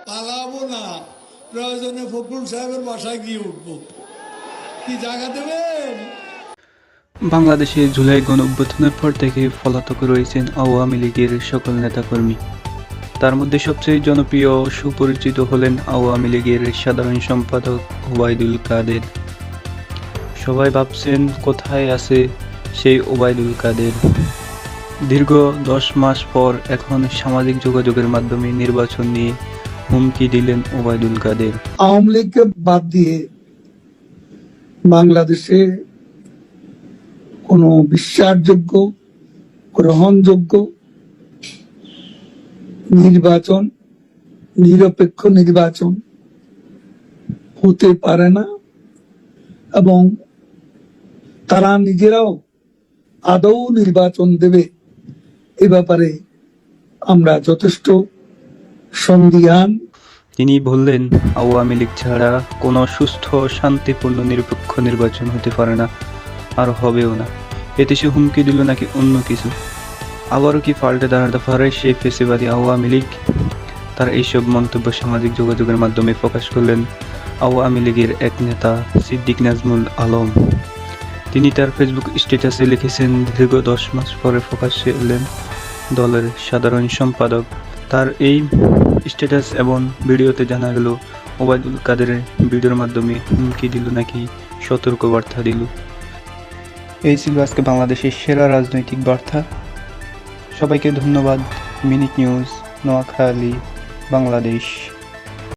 পালাবো না, প্রয়োজনে ফখরুল সাহেবের বাসায় গিয়ে উঠবো। কি জায়গা দেবেন? বাংলাদেশে জুলাই গণঅভ্যুত্থানের পর থেকে পলাতক রয়েছেন আওয়ামী লীগের সকল নেতাকর্মী। তার মধ্যে সবচেয়ে জনপ্রিয় ও সুপরিচিত হলেন আওয়ামী লীগের সাধারণ সম্পাদক ওবায়দুল কাদের। সবাই ভাবছেন কোথায় আছে সেই ওবায়দুল কাদের। দীর্ঘ 10 মাস পর এখন সামাজিক যোগাযোগের মাধ্যমে নির্বাচন নিয়ে হুমকি দিলেন ওবায়দুল কাদের। আওয়ামী লীগকে বাদ দিয়ে বাংলাদেশে কোনো বিশ্বাসযোগ্য, গ্রহণযোগ্য নির্বাচন, নিরপেক্ষ নির্বাচন হতে পারে না এবং তারা নিজেরাও আদৌ নির্বাচন দেবে এ ব্যাপারে আমরা যথেষ্ট সন্দিহান। তিনি বললেন, আওয়ামী লীগ ছাড়া কোনো সুস্থ, শান্তিপূর্ণ, নিরপেক্ষ নির্বাচন হতে পারে না, আর হবেও না। এতে সে হুমকি দিল নাকি অন্য কিছু? আবারও কি পাল্টে দাঁড়াতে পারে সেই ফেসিবাদী আওয়ামী লীগ? তার এইসব মন্তব্য সামাজিক যোগাযোগের মাধ্যমে প্রকাশ করলেন আওয়ামী লীগের এক নেতা সিদ্দিক নাজমুল আলম। তিনি তার ফেসবুক স্ট্যাটাসে লিখেছেন, দীর্ঘ 10 মাস পরে প্রকাশ্যে এলেন দলের সাধারণ সম্পাদক। তার এই স্ট্যাটাস এবং ভিডিওতে জানা গেল ওবায়দুল কাদেরের ভিডিওর মাধ্যমে হুমকি দিল নাকি সতর্কবার্তা দিল। এই ছিল আজকে বাংলাদেশের সেরা রাজনৈতিক বার্তা। সবাইকে ধন্যবাদ। Minute news, Noakhali, Bangladesh.